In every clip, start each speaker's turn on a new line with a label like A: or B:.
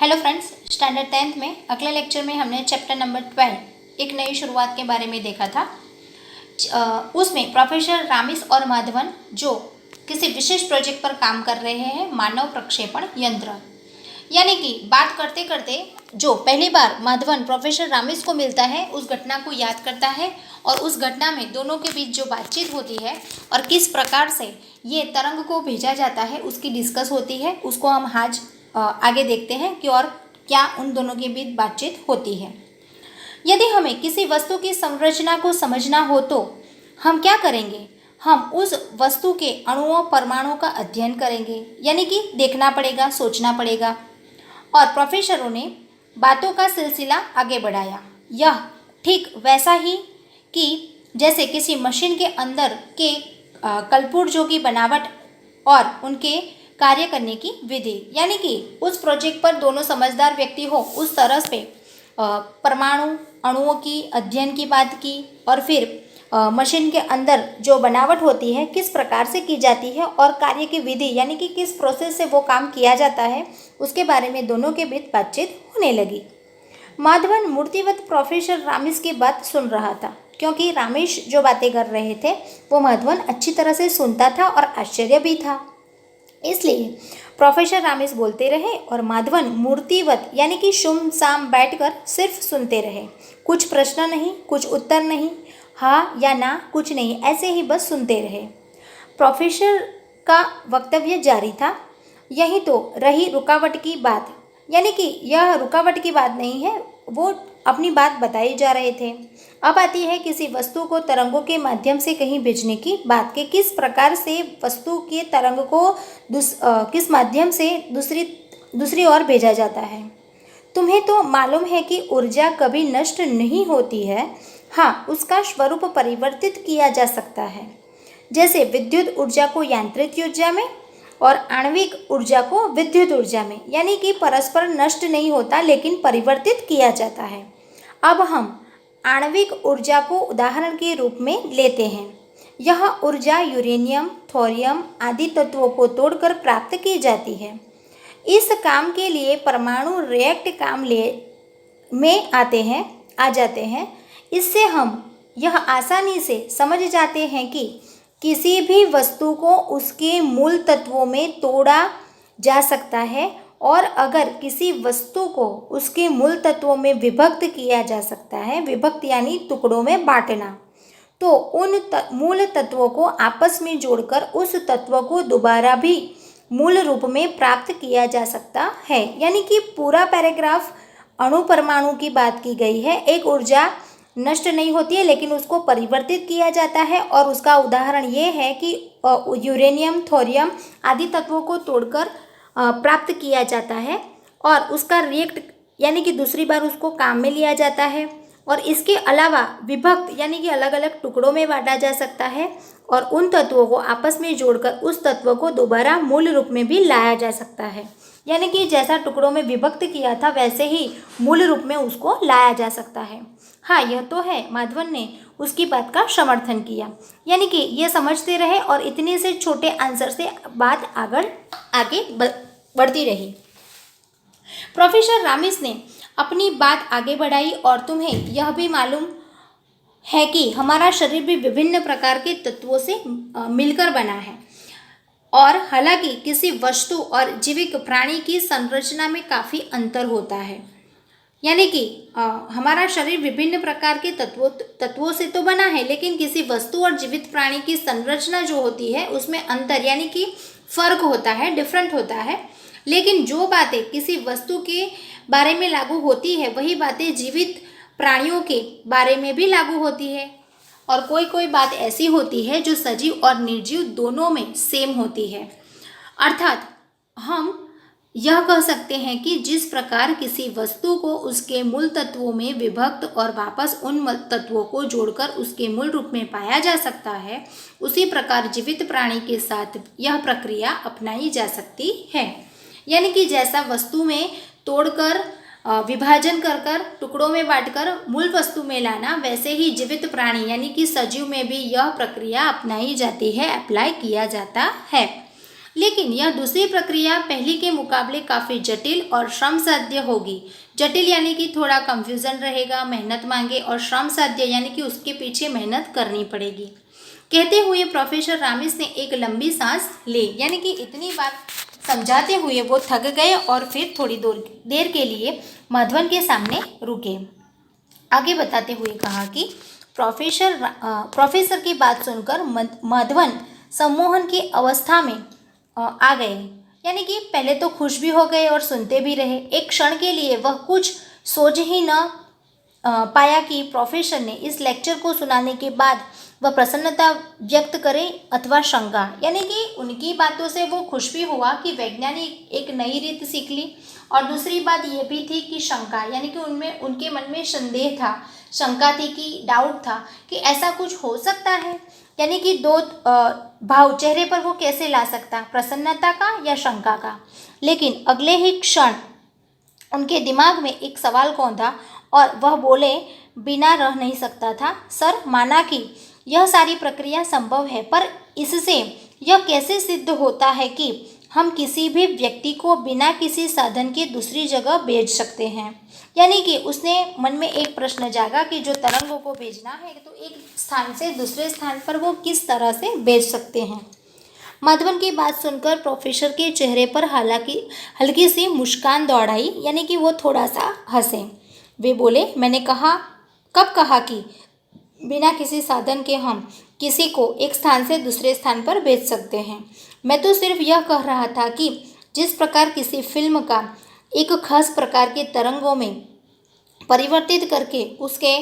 A: Hello friends, standard 10th में अगले lecture में हमने चैप्टर नंबर 12 एक नई शुरुआत के बारे में देखा था। उसमें प्रोफेसर रामिस और माधवन जो किसी विशेष प्रोजेक्ट पर काम कर रहे हैं, मानव प्रक्षेपण यंत्र। यानी कि बात करते करते जो पहली बार माधवन प्रोफेसर रामिस को मिलता है उस घटना को याद करता है और उस घटना में दोनों के बीच जो बातचीत होती है और किस प्रकार से ये तरंग को भेजा जाता है उसकी डिस्कस होती है। उसको हम आज आगे देखते हैं कि और क्या उन दोनों के बीच बातचीत होती है। यदि हमें किसी वस्तु की संरचना को समझना हो तो हम क्या करेंगे? हम उस वस्तु के अणुओं परमाणुओं का अध्ययन करेंगे, यानी कि देखना पड़ेगा, सोचना पड़ेगा। और प्रोफेसरों ने बातों का सिलसिला आगे बढ़ाया। यह ठीक वैसा ही कि जैसे किसी मशीन के अंदर के कलपुर्जों की बनावट और उनके कार्य करने की विधि, यानी कि उस प्रोजेक्ट पर दोनों समझदार व्यक्ति हो उस तरह से परमाणु अणुओं की अध्ययन की बात की और फिर मशीन के अंदर जो बनावट होती है किस प्रकार से की जाती है और कार्य की विधि यानी कि किस प्रोसेस से वो काम किया जाता है उसके बारे में दोनों के बीच बातचीत होने लगी। माधवन मूर्तिवत प्रोफेसर रामिस की बात सुन रहा था, क्योंकि रामेश जो बातें कर रहे थे वो माधवन अच्छी तरह से सुनता था और आश्चर्य भी था। इसलिए प्रोफेसर रामेश बोलते रहे और माधवन मूर्तिवत यानी कि शुम-शाम बैठकर सिर्फ सुनते रहे। कुछ प्रश्न नहीं, कुछ उत्तर नहीं, हाँ या ना कुछ नहीं, ऐसे ही बस सुनते रहे। प्रोफेसर का वक्तव्य जारी था। यही तो रही रुकावट की बात, यानी कि यह रुकावट की बात नहीं है, वो अपनी बात बताई जा रहे थे। अब आती है किसी वस्तु को तरंगों के माध्यम से कहीं भेजने की बात के किस प्रकार से वस्तु के तरंग को किस माध्यम से दूसरी ओर भेजा जाता है। तुम्हें तो मालूम है कि ऊर्जा कभी नष्ट नहीं होती है। हाँ, उसका स्वरूप परिवर्तित किया जा सकता है, जैसे विद्युत ऊर्जा को यांत्रिक ऊर्जा में और आणविक ऊर्जा को विद्युत ऊर्जा में, यानी कि परस्पर नष्ट नहीं होता लेकिन परिवर्तित किया जाता है। अब हम आणविक ऊर्जा को उदाहरण के रूप में लेते हैं। यह ऊर्जा यूरेनियम, थोरियम आदि तत्वों को तोड़कर प्राप्त की जाती है। इस काम के लिए परमाणु रिएक्ट काम में आ जाते हैं। इससे हम यह आसानी से समझ जाते हैं कि किसी भी वस्तु को उसके मूल तत्वों में तोड़ा जा सकता है और अगर किसी वस्तु को उसके मूल तत्वों में विभक्त किया जा सकता है, विभक्त यानी टुकड़ों में बांटना, तो उन मूल तत्वों को आपस में जोड़कर उस तत्व को दोबारा भी मूल रूप में प्राप्त किया जा सकता है। यानी कि पूरा पैराग्राफ अणु परमाणु की बात की गई है। एक ऊर्जा नष्ट नहीं होती है लेकिन उसको परिवर्तित किया जाता है और उसका उदाहरण ये है कि यूरेनियम, थोरियम आदि तत्वों को तोड़कर प्राप्त किया जाता है और उसका रिएक्ट यानी कि दूसरी बार उसको काम में लिया जाता है। और इसके अलावा विभक्त यानी कि अलग अलग टुकड़ों में बांटा जा सकता है और उन तत्वों को आपस में जोड़कर उस तत्व को दोबारा मूल रूप में भी लाया जा सकता है। यानी कि जैसा टुकड़ों में विभक्त किया था वैसे ही मूल रूप में उसको लाया जा सकता है। हाँ, यह तो है। माधवन ने उसकी बात का समर्थन किया, यानी कि ये समझते रहे और इतने से छोटे आंसर से बात आगे बढ़ती रही। प्रोफेसर रामिस ने अपनी बात आगे बढ़ाई और तुम्हें यह भी मालूम है कि हमारा शरीर भी विभिन्न प्रकार के तत्वों से मिलकर बना है और हालांकि किसी वस्तु और जीवित प्राणी की संरचना में काफ़ी अंतर होता है। यानी कि हमारा शरीर विभिन्न प्रकार के तत्वों से तो बना है, लेकिन किसी वस्तु और जीवित प्राणी की संरचना जो होती है उसमें अंतर यानी कि फ़र्क होता है, डिफरेंट होता है। लेकिन जो बातें किसी वस्तु के बारे में लागू होती है वही बातें जीवित प्राणियों के बारे में भी लागू होती है। और कोई कोई बात ऐसी होती है जो सजीव और निर्जीव दोनों में सेम होती है। अर्थात हम यह कह सकते हैं कि जिस प्रकार किसी वस्तु को उसके मूल तत्वों में विभक्त और वापस उन तत्वों को जोड़कर उसके मूल रूप में पाया जा सकता है, उसी प्रकार जीवित प्राणी के साथ यह प्रक्रिया अपनाई जा सकती है। यानी कि जैसा वस्तु में तोड़कर विभाजन कर टुकड़ों में बांटकर मूल वस्तु में लाना, वैसे ही जीवित प्राणी यानी कि सजीव में भी यह प्रक्रिया अपनाई जाती है, अप्लाई किया जाता है। लेकिन यह दूसरी प्रक्रिया पहली के मुकाबले काफ़ी जटिल और श्रम साध्य होगी। जटिल यानी कि थोड़ा कंफ्यूजन रहेगा, मेहनत मांगे, और श्रम साध्य यानी कि उसके पीछे मेहनत करनी पड़ेगी। कहते हुए प्रोफेसर रामिस ने एक लंबी सांस ली, यानी कि इतनी बात समझाते हुए वो थक गए और फिर थोड़ी देर के लिए माधवन के सामने रुके। आगे बताते हुए कहा कि प्रोफेसर की बात सुनकर माधवन सम्मोहन की अवस्था में आ गए, यानी कि पहले तो खुश भी हो गए और सुनते भी रहे। एक क्षण के लिए वह कुछ सोच ही न पाया कि प्रोफेसर ने इस लेक्चर को सुनाने के बाद वह प्रसन्नता व्यक्त करे अथवा शंका, यानी कि उनकी बातों से वो खुश भी हुआ कि वैज्ञानिक एक नई रीत सीख ली, और दूसरी बात ये भी थी कि शंका, यानी कि उनमें उनके मन में संदेह था, शंका थी कि डाउट था कि ऐसा कुछ हो सकता है, यानी कि दो भाव चेहरे पर वो कैसे ला सकता, प्रसन्नता का या शंका का। लेकिन अगले ही क्षण उनके दिमाग में एक सवाल कौंधा और वह बोले बिना रह नहीं सकता था, सर, माना कि यह सारी प्रक्रिया संभव है, पर इससे यह कैसे सिद्ध होता है कि हम किसी भी व्यक्ति को बिना किसी साधन के दूसरी जगह भेज सकते हैं। यानी कि उसने मन में एक प्रश्न जागा कि जो तरंगों को भेजना है तो एक स्थान से दूसरे स्थान पर वो किस तरह से भेज सकते हैं। माधवन की बात सुनकर प्रोफेसर के चेहरे पर हालांकि हल्की सी मुस्कान दौड़ आई, यानी कि वो थोड़ा सा हंसे। वे बोले, मैंने कब कहा कि बिना किसी साधन के हम किसी को एक स्थान से दूसरे स्थान पर भेज सकते हैं। मैं तो सिर्फ यह कह रहा था कि जिस प्रकार किसी फिल्म का एक खास प्रकार के तरंगों में परिवर्तित करके उसके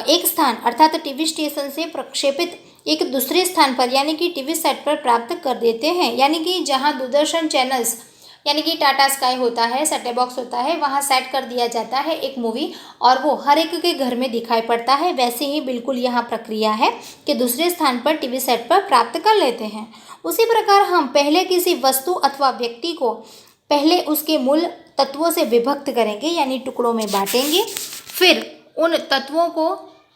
A: एक स्थान अर्थात टीवी स्टेशन से प्रक्षेपित एक दूसरे स्थान पर यानी कि टीवी सेट पर प्राप्त कर देते हैं, यानी कि जहां दूरदर्शन चैनल्स यानी कि टाटा स्काई होता है, सेट बॉक्स होता है, वहाँ सेट कर दिया जाता है एक मूवी और वो हर एक के घर में दिखाई पड़ता है, वैसे ही बिल्कुल यहाँ प्रक्रिया है कि दूसरे स्थान पर टीवी सेट पर प्राप्त कर लेते हैं। उसी प्रकार हम पहले किसी वस्तु अथवा व्यक्ति को पहले उसके मूल तत्वों से विभक्त करेंगे, यानी टुकड़ों में बांटेंगे, फिर उन तत्वों को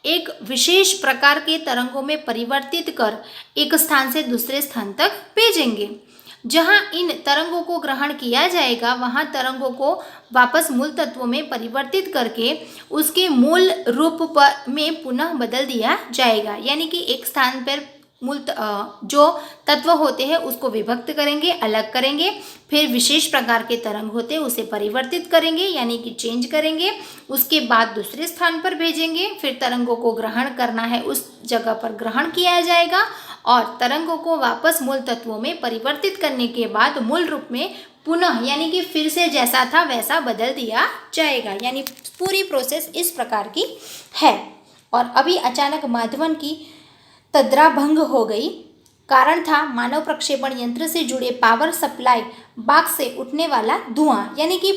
A: एक विशेष प्रकार के तरंगों में परिवर्तित कर एक स्थान से दूसरे स्थान तक भेजेंगे। जहां इन तरंगों को ग्रहण किया जाएगा वहां तरंगों को वापस मूल तत्वों में परिवर्तित करके उसके मूल रूप पर में पुनः बदल दिया जाएगा, यानी कि एक स्थान पर जो तत्व होते हैं उसको विभक्त करेंगे, अलग करेंगे, फिर विशेष प्रकार के तरंग होते हैं उसे परिवर्तित करेंगे यानी कि चेंज करेंगे, उसके बाद दूसरे स्थान पर भेजेंगे, फिर तरंगों को ग्रहण करना है उस जगह पर ग्रहण किया जाएगा और तरंगों को वापस मूल तत्वों में परिवर्तित करने के बाद मूल रूप में पुनः यानी कि फिर से जैसा था वैसा बदल दिया जाएगा। यानी पूरी प्रोसेस इस प्रकार की है। और अभी अचानक माधवन की तद्रा भंग हो गई। कारण था मानव प्रक्षेपण यंत्र से जुड़े पावर सप्लाई बॉक्स से उठने वाला धुआं, यानी कि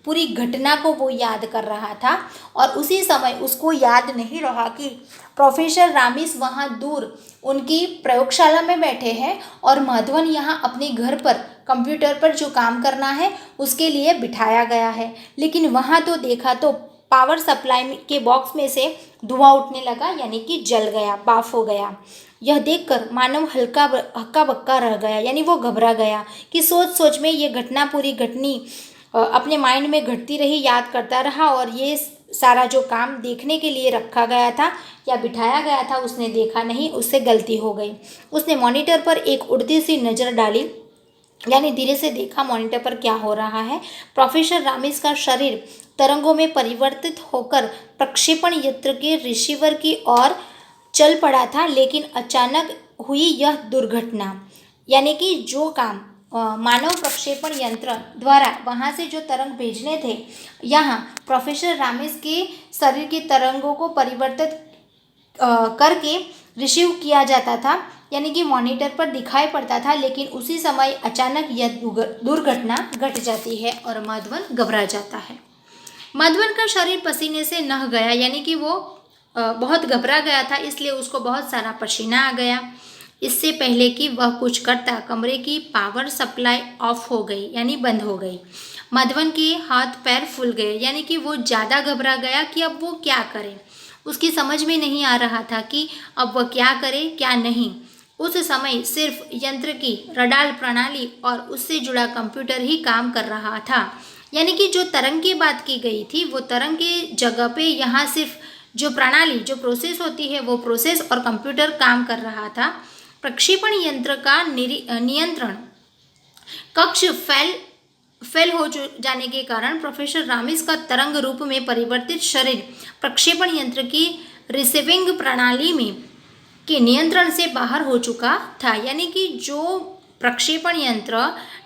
A: पूरी घटना को वो याद कर रहा था और उसी समय उसको याद नहीं रहा कि प्रोफेसर रामिस वहाँ दूर उनकी प्रयोगशाला में बैठे हैं और माधवन यहाँ अपने घर पर कंप्यूटर पर जो काम करना है उसके लिए बिठाया गया है। लेकिन वहाँ तो देखा तो पावर सप्लाई के बॉक्स में से धुआं उठने लगा, यानी कि जल गया, बाफ हो गया। यह देखकर मानव हक्का बक्का रह गया, यानी वो घबरा गया कि सोच में ये घटना पूरी घटनी अपने माइंड में घटती रही, याद करता रहा और ये सारा जो काम देखने के लिए रखा गया था या बिठाया गया था उसने देखा नहीं, उससे गलती हो गई। उसने मॉनिटर पर एक उड़ती सी नज़र डाली, यानी धीरे से देखा मॉनिटर पर क्या हो रहा है। प्रोफेसर रामिस का शरीर तरंगों में परिवर्तित होकर प्रक्षेपण यंत्र के रिसीवर की ओर चल पड़ा था, लेकिन अचानक हुई यह दुर्घटना, यानी कि जो काम मानव प्रक्षेपण यंत्र द्वारा वहाँ से जो तरंग भेजने थे यहाँ प्रोफेसर रामिस के शरीर की तरंगों को परिवर्तित करके रिसीव किया जाता था, यानी कि मॉनिटर पर दिखाई पड़ता था, लेकिन उसी समय अचानक यह दुर्घटना घट जाती है और माधवन घबरा जाता है। माधवन का शरीर पसीने से नह गया, यानी कि वो बहुत घबरा गया था, इसलिए उसको बहुत सारा पसीना आ गया। इससे पहले कि वह कुछ करता कमरे की पावर सप्लाई ऑफ हो गई, यानी बंद हो गई। माधवन के हाथ पैर फूल गए, यानी कि वो ज़्यादा घबरा गया कि अब वो क्या करे। उसकी समझ में नहीं आ रहा था कि अब वह क्या करे क्या नहीं। उस समय सिर्फ यंत्र की रडार प्रणाली और उससे जुड़ा कंप्यूटर ही काम कर रहा था। यानी कि जो तरंग की बात की गई थी वो तरंग की जगह पे यहाँ सिर्फ जो प्रणाली जो प्रोसेस होती है वो प्रोसेस और कंप्यूटर काम कर रहा था। प्रक्षेपण यंत्र का नियंत्रण कक्ष फेल हो जाने के कारण प्रोफेसर रामिस का तरंग रूप में परिवर्तित शरीर प्रक्षेपण यंत्र की रिसीविंग प्रणाली में के नियंत्रण से बाहर हो चुका था। यानी कि जो प्रक्षेपण यंत्र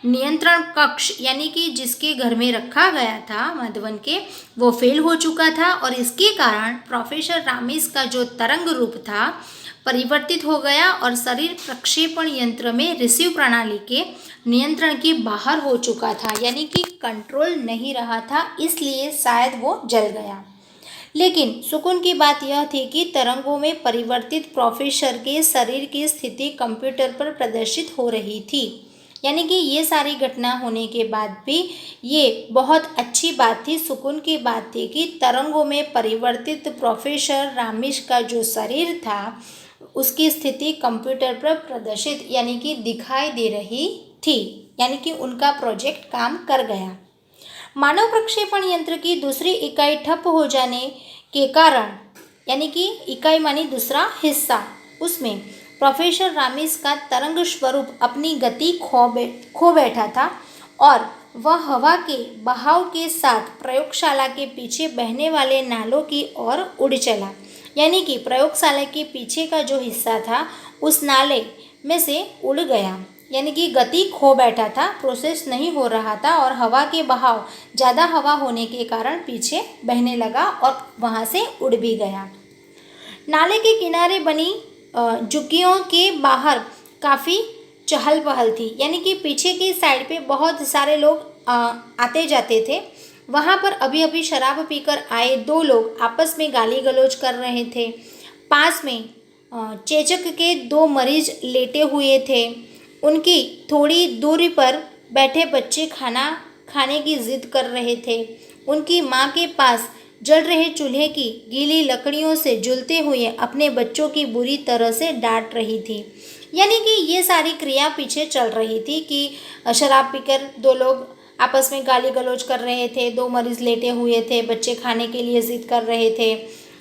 A: नियंत्रण कक्ष यानी कि जिसके घर में रखा गया था माधवन के, वो फेल हो चुका था और इसके कारण प्रोफेसर रामिस का जो तरंग रूप था परिवर्तित हो गया और शरीर प्रक्षेपण यंत्र में रिसीव प्रणाली के नियंत्रण के बाहर हो चुका था। यानी कि कंट्रोल नहीं रहा था, इसलिए शायद वो जल गया। लेकिन सुकून की बात यह थी कि तरंगों में परिवर्तित प्रोफेसर के शरीर की स्थिति कंप्यूटर पर प्रदर्शित हो रही थी। यानी कि ये सारी घटना होने के बाद भी ये बहुत अच्छी बात थी, सुकून की बात थी कि तरंगों में परिवर्तित प्रोफेसर रामिस का जो शरीर था उसकी स्थिति कंप्यूटर पर प्रदर्शित यानी कि दिखाई दे रही थी। यानी कि उनका प्रोजेक्ट काम कर गया। मानव प्रक्षेपण यंत्र की दूसरी इकाई ठप हो जाने के कारण यानी कि इकाई मानी दूसरा हिस्सा, उसमें प्रोफेसर रामिस का तरंग स्वरूप अपनी गति खो बैठा था और वह हवा के बहाव के साथ प्रयोगशाला के पीछे बहने वाले नालों की ओर उड़ चला। यानी कि प्रयोगशाला के पीछे का जो हिस्सा था उस नाले में से उड़ गया। यानी कि गति खो बैठा था, प्रोसेस नहीं हो रहा था और हवा के बहाव ज़्यादा हवा होने के कारण पीछे बहने लगा और वहाँ से उड़ भी गया। नाले के किनारे बनी झुग्गियों के बाहर काफ़ी चहल पहल थी। यानी कि पीछे की साइड पे बहुत सारे लोग आते जाते थे। वहाँ पर अभी अभी शराब पीकर आए दो लोग आपस में गाली गलौज कर रहे थे। पास में चेचक के दो मरीज लेटे हुए थे। उनकी थोड़ी दूरी पर बैठे बच्चे खाना खाने की जिद कर रहे थे। उनकी माँ के पास जल रहे चूल्हे की गीली लकड़ियों से झूलते हुए अपने बच्चों की बुरी तरह से डांट रही थी। यानी कि ये सारी क्रिया पीछे चल रही थी कि शराब पीकर दो लोग आपस में गाली गलौज कर रहे थे, दो मरीज लेटे हुए थे, बच्चे खाने के लिए जिद कर रहे थे।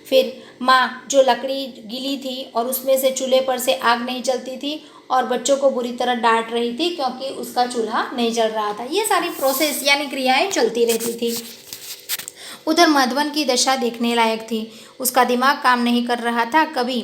A: फिर माँ जो लकड़ी गीली थी और उसमें से चूल्हे पर से आग नहीं जलती थी और बच्चों को बुरी तरह डांट रही थी क्योंकि उसका चूल्हा नहीं जल रहा था। ये सारी प्रोसेस यानी क्रियाएं चलती रहती थी। उधर माधवन की दशा देखने लायक थी। उसका दिमाग काम नहीं कर रहा था। कभी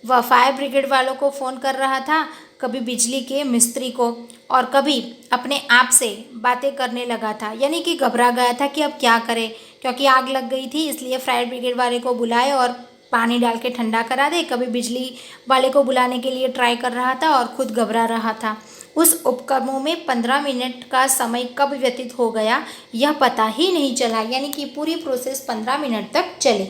A: वह फायर ब्रिगेड वालों को फ़ोन कर रहा था, कभी बिजली के मिस्त्री को और कभी अपने आप से बातें करने लगा था। यानी कि घबरा गया था कि अब क्या करे, क्योंकि आग लग गई थी, इसलिए फायर ब्रिगेड वाले को बुलाए और पानी डाल के ठंडा करा दे। कभी बिजली वाले को बुलाने के लिए ट्राई कर रहा था और खुद घबरा रहा था। उस उपक्रमों में 15 मिनट का समय कब व्यतीत हो गया यह पता ही नहीं चला। यानी कि पूरी प्रोसेस 15 मिनट तक चली।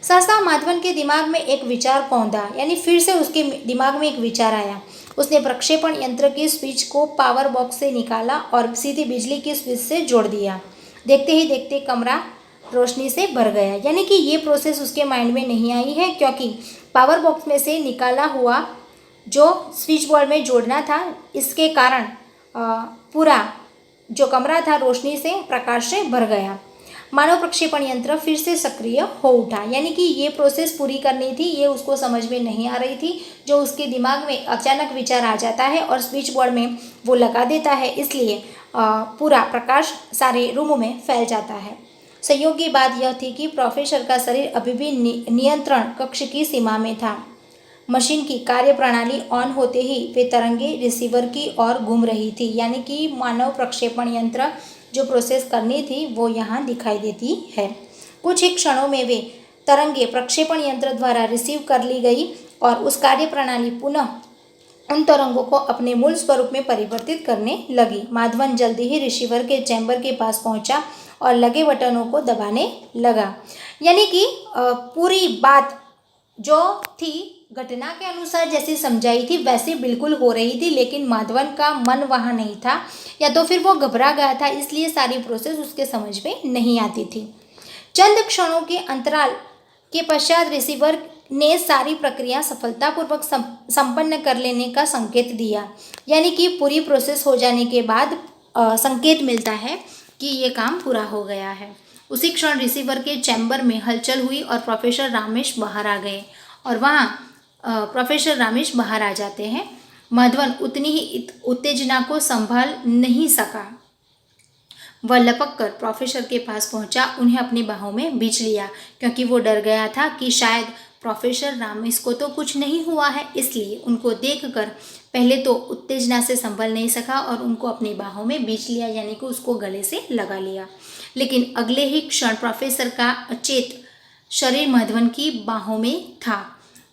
A: सहसा माधवन के दिमाग में एक विचार पौंधा। यानी फिर से उसके दिमाग में एक विचार आया। उसने प्रक्षेपण यंत्र की स्विच को पावर बॉक्स से निकाला और सीधी बिजली की स्विच से जोड़ दिया। देखते ही देखते कमरा रोशनी से भर गया। यानी कि ये प्रोसेस उसके माइंड में नहीं आई है, क्योंकि पावर बॉक्स में से निकाला हुआ जो स्विच बोर्ड में जोड़ना था, इसके कारण पूरा जो कमरा था रोशनी से प्रकाश से भर गया। मानव प्रक्षेपण यंत्र फिर से सक्रिय हो उठा। यानी कि ये प्रोसेस पूरी करनी थी, ये उसको समझ में नहीं आ रही थी। जो उसके दिमाग में अचानक विचार आ जाता है और स्विच बोर्ड में वो लगा देता है, इसलिए पूरा प्रकाश सारे रूम में फैल जाता है। संयोगी बात यह थी कि प्रोफेसर का शरीर अभी भी नियंत्रण कक्ष की सीमा में था। मशीन की कार्यप्रणाली ऑन होते ही वे तरंगे रिसीवर की ओर घूम रही थी। यानी कि मानव प्रक्षेपण यंत्र जो प्रोसेस करनी थी वो यहाँ दिखाई देती है। कुछ ही क्षणों में वे तरंगे प्रक्षेपण यंत्र द्वारा रिसीव कर ली गई और उस कार्यप्रणाली पुनः उन तरंगों को अपने मूल स्वरूप में परिवर्तित करने लगी। माधवन जल्दी ही रिसीवर के चैम्बर के पास पहुंचा और लगे बटनों को दबाने लगा। यानी कि पूरी बात जो थी घटना के अनुसार जैसी समझाई थी वैसी बिल्कुल हो रही थी, लेकिन माधवन का मन वहाँ नहीं था, या तो फिर वो घबरा गया था, इसलिए सारी प्रोसेस उसके समझ में नहीं आती थी। चंद क्षणों के अंतराल के पश्चात रिसीवर ने सारी प्रक्रिया सफलतापूर्वक संपन्न कर लेने का संकेत दिया। यानी कि पूरी प्रोसेस हो जाने के बाद संकेत मिलता है कि ये काम पूरा हो गया है। उसी क्षण रिसीवर के चैम्बर में हलचल हुई और प्रोफेसर रामेश बाहर आ गए। और वहाँ प्रोफेसर रामेश बाहर आ जाते हैं। माधवन उतनी ही उत्तेजना को संभाल नहीं सका। वह लपक कर प्रोफेसर के पास पहुंचा, उन्हें अपनी बाहों में भींच लिया, क्योंकि वो डर गया था कि शायद प्रोफेसर रामेश को तो कुछ नहीं हुआ है। इसलिए उनको देखकर पहले तो उत्तेजना से संभल नहीं सका और उनको अपनी बाहों में भींच लिया, यानी कि उसको गले से लगा लिया। लेकिन अगले ही क्षण प्रोफेसर का अचेत शरीर माधवन की बाहों में था।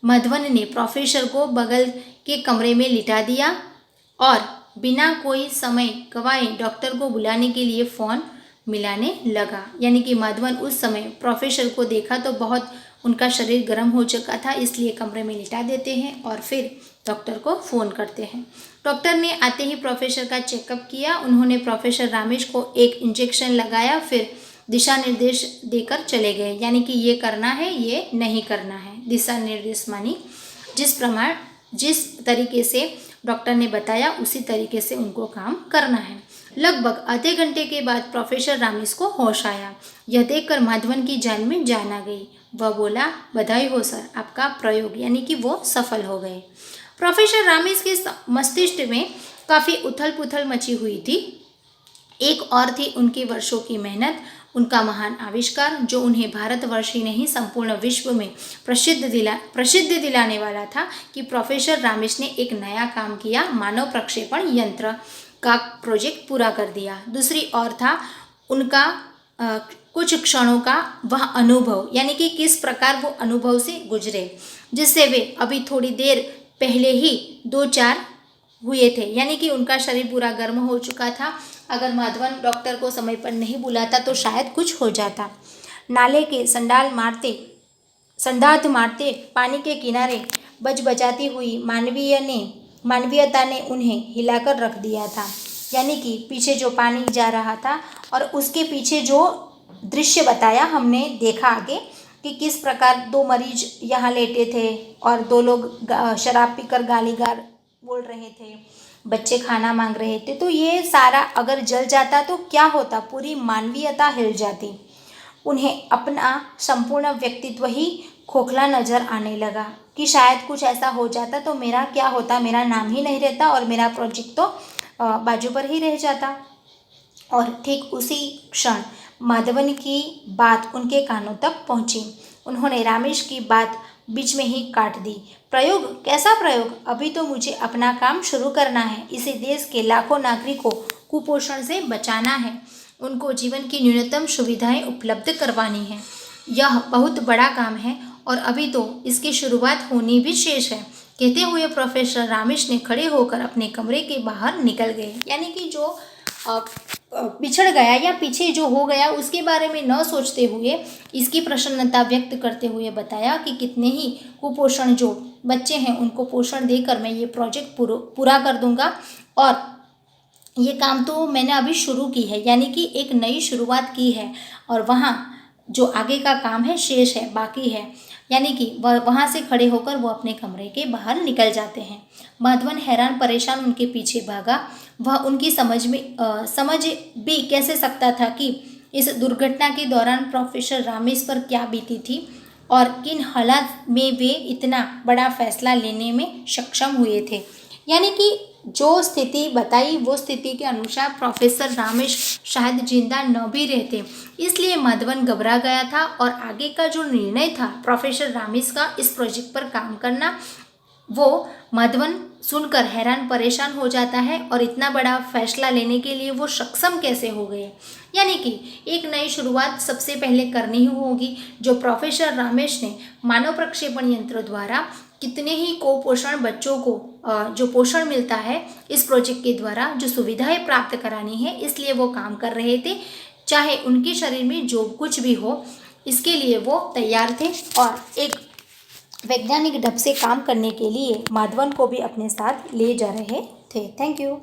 A: माधवन ने प्रोफेसर को बगल के कमरे में लिटा दिया और बिना कोई समय गंवाए डॉक्टर को बुलाने के लिए फ़ोन मिलाने लगा। यानी कि माधवन उस समय प्रोफेसर को देखा तो बहुत उनका शरीर गर्म हो चुका था, इसलिए कमरे में लिटा देते हैं और फिर डॉक्टर को फ़ोन करते हैं। डॉक्टर ने आते ही प्रोफेसर का चेकअप किया। उन्होंने प्रोफेसर रामेश को एक इंजेक्शन लगाया, फिर दिशा निर्देश देकर चले गए। यानी कि ये करना है, ये नहीं करना है। दिशा निर्देश मानी जिस तरीके से डॉक्टर ने बताया उसी तरीके से उनको काम करना है। लगभग आधे घंटे के बाद प्रोफेसर रामेश को होश आया। यह देखकर माधवन की जान में जान आ गई। वह बोला, बधाई हो सर, आपका प्रयोग, यानी कि वो सफल हो गए। प्रोफेसर रामेश के मस्तिष्क में काफ़ी उथल पुथल मची हुई थी। एक और थी उनकी वर्षों की मेहनत, उनका महान आविष्कार जो उन्हें भारतवर्ष ही नहीं संपूर्ण विश्व में प्रसिद्ध दिलाने वाला था कि प्रोफेसर रामेश ने एक नया काम किया, मानव प्रक्षेपण यंत्र का प्रोजेक्ट पूरा कर दिया। दूसरी ओर था उनका कुछ क्षणों का वह अनुभव, यानी कि किस प्रकार वो अनुभव से गुजरे, जिससे वे अभी थोड़ी देर पहले ही 2-4 हुए थे। यानी कि उनका शरीर पूरा गर्म हो चुका था। अगर माधवन डॉक्टर को समय पर नहीं बुलाता तो शायद कुछ हो जाता। नाले के संडाथ मारते पानी के किनारे बजबजाती हुई मानवीयता ने उन्हें हिलाकर रख दिया था। यानी कि पीछे जो पानी जा रहा था और उसके पीछे जो दृश्य बताया हमने देखा आगे कि किस प्रकार 2 मरीज यहाँ लेटे थे और 2 लोग शराब पीकर गालीगार बोल रहे थे, बच्चे खाना मांग रहे थे। तो ये सारा अगर जल जाता तो क्या होता, पूरी मानवीयता हिल जाती। उन्हें अपना संपूर्ण व्यक्तित्व ही खोखला नज़र आने लगा कि शायद कुछ ऐसा हो जाता तो मेरा क्या होता, मेरा नाम ही नहीं रहता और मेरा प्रोजेक्ट तो बाजू पर ही रह जाता। और ठीक उसी क्षण माधवन की बात उनके कानों तक पहुंची। उन्होंने रामेश की बात बीच में ही काट दी। प्रयोग? कैसा प्रयोग? अभी तो मुझे अपना काम शुरू करना है। इसे देश के लाखों नागरिकों को कुपोषण से बचाना है, उनको जीवन की न्यूनतम सुविधाएं उपलब्ध करवानी है। यह बहुत बड़ा काम है और अभी तो इसकी शुरुआत होनी भी शेष है। कहते हुए प्रोफेसर रामेश ने खड़े होकर अपने कमरे के बाहर निकल गए। यानी कि जो बिछड़ गया या पीछे जो हो गया उसके बारे में न सोचते हुए इसकी प्रसन्नता व्यक्त करते हुए बताया कि कितने ही कुपोषण जो बच्चे हैं उनको पोषण देकर मैं ये प्रोजेक्ट पूरा कर दूंगा और ये काम तो मैंने अभी शुरू की है, यानी कि एक नई शुरुआत की है और वहाँ जो आगे का काम है शेष है, बाकी है। यानी कि वह वहाँ से खड़े होकर वो अपने कमरे के बाहर निकल जाते हैं। माधवन हैरान परेशान उनके पीछे भागा। वह उनकी समझ भी कैसे सकता था कि इस दुर्घटना के दौरान प्रोफेसर रामेश पर क्या बीती थी और किन हालात में वे इतना बड़ा फैसला लेने में सक्षम हुए थे। यानी कि जो स्थिति बताई वो स्थिति के अनुसार प्रोफेसर रामेश शायद जिंदा न भी रहते, इसलिए माधवन घबरा गया था और आगे का जो निर्णय था प्रोफेसर रामेश का इस प्रोजेक्ट पर काम करना, वो माधवन सुनकर हैरान परेशान हो जाता है और इतना बड़ा फैसला लेने के लिए वो सक्षम कैसे हो गए। यानी कि एक नई शुरुआत सबसे पहले करनी ही होगी, जो प्रोफेसर रामेश ने मानव प्रक्षेपण यंत्र द्वारा कितने ही कुपोषण बच्चों को जो पोषण मिलता है इस प्रोजेक्ट के द्वारा जो सुविधाएं प्राप्त करानी है, इसलिए वो काम कर रहे थे। चाहे उनके शरीर में जो कुछ भी हो इसके लिए वो तैयार थे और एक वैज्ञानिक ढंग से काम करने के लिए माधवन को भी अपने साथ ले जा रहे थे। Thank you.